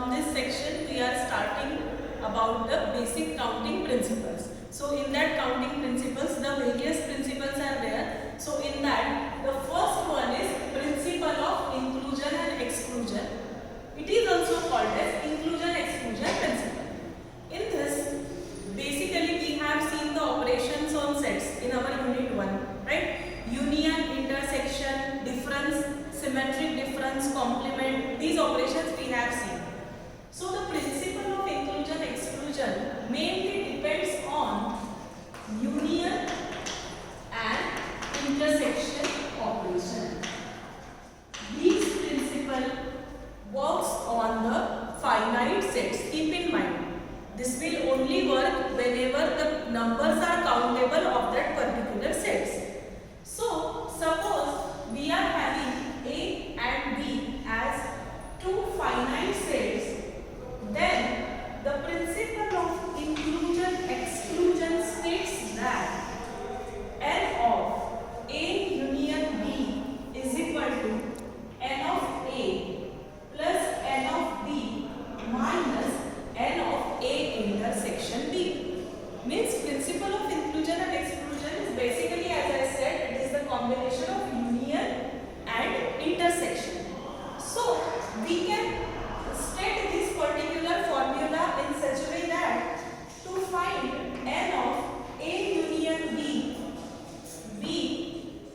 from this section we are starting about the basic counting principles. So in that counting principles, the various principles are there. So in that, the first one is principle of inclusion and exclusion. It is also called as inclusion-exclusion principle. In this, basically we have seen the operations on sets in our unit 1, right? Union, intersection, difference, symmetric difference, complement, these operations we have seen. So the principle of inclusion-exclusion mainly depends on union and intersection operation. These principle works on the finite sets. Keep in mind, this will only work whenever the numbers are countable of that particular sets. So suppose we are having A and B as two finite sets, then the principle of inclusion-exclusion states that N of A union B is equal to N of A plus N of B minus N of A intersection B. Means principle of inclusion and exclusion is basically, as I said, it is the combination of union and intersection. So we can state this particular formula in such a way that to find N of A union B, we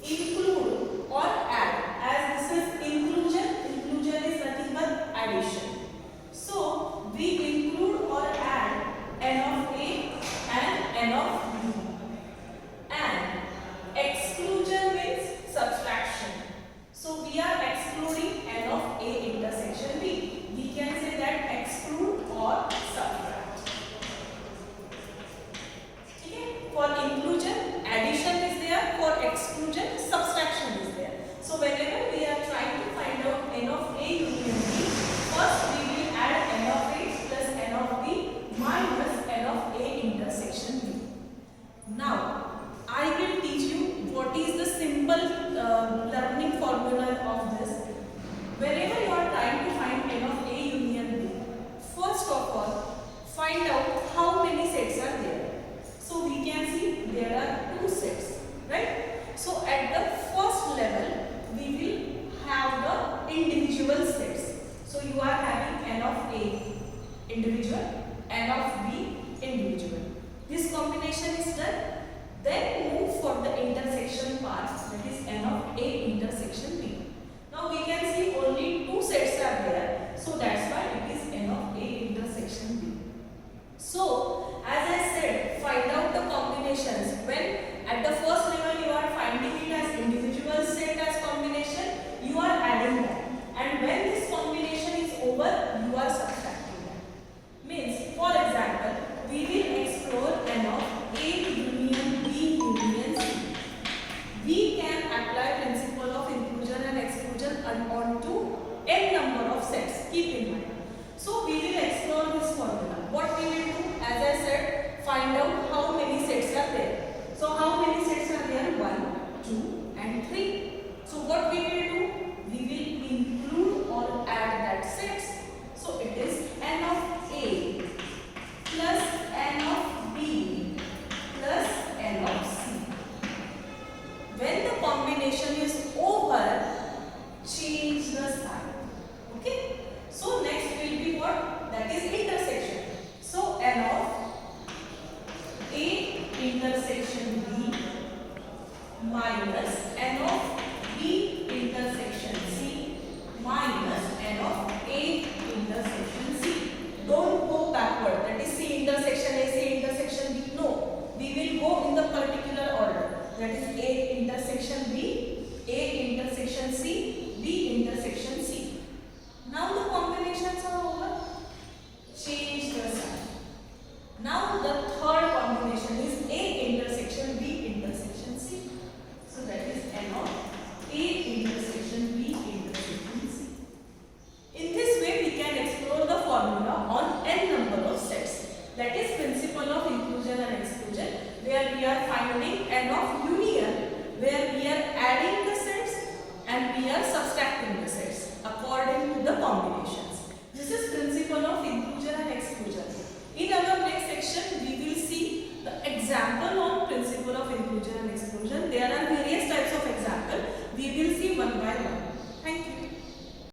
include or add. As this is inclusion, inclusion is nothing but addition. So we include or add N of A and N of B. And exclusion means subtraction. So we are excluding N of A intersection B. We can say that exclude or subtract. Okay? For inclusion, addition is there. For exclusion, subtraction is there. So whenever we are trying to find out N of A union B, first we will add N of A plus N of B minus N of A intersection B. Now, I will teach you what is the simple learning formula of this. Whenever you are trying to find N of A union B, first of all, find out how many sets are there. So we can see there are two sets, right? So at the first level, we will have the individual sets. So you are having N of A individual, N of B individual. This combination is done. Then move for the intersection part, that is N of A intersection B. Now we can see only two sets are there. So that's why it is N of A intersection B. So as I said, find out the combinations. When at the first level you are finding it as individual set as combination, you are adding that. And when this combination is over, you are subtracting that. Means, for example, we will explore N of A union B union C. We can apply principle of inclusion and exclusion onto n number of sets. Keep in mind. So we will explore this formula. What we will do, as I said, find out how many sets are there. So how many sets are there? 1, 2 and 3. So what we will do? We will include or add that sets. So it is N of A plus N of B plus N of C. When the combination is over, change the sign. Okay? So next will be what? That is intersection. So N of A intersection B minus N of B intersection C minus N of A intersection C. Don't go backward. That is C intersection A, C intersection B. No. We will go in the particular order. That is A intersection B, A intersection C, B intersection C. Now the combinations are over. Change the sign. Now the third combination is A intersection B intersection C. So that is N of A intersection B intersection C. In this way we can explore the formula on n number of sets. That is principle of inclusion and exclusion, where we are finding N of union, where we are adding the sets and we are subtracting the sets according to the combination.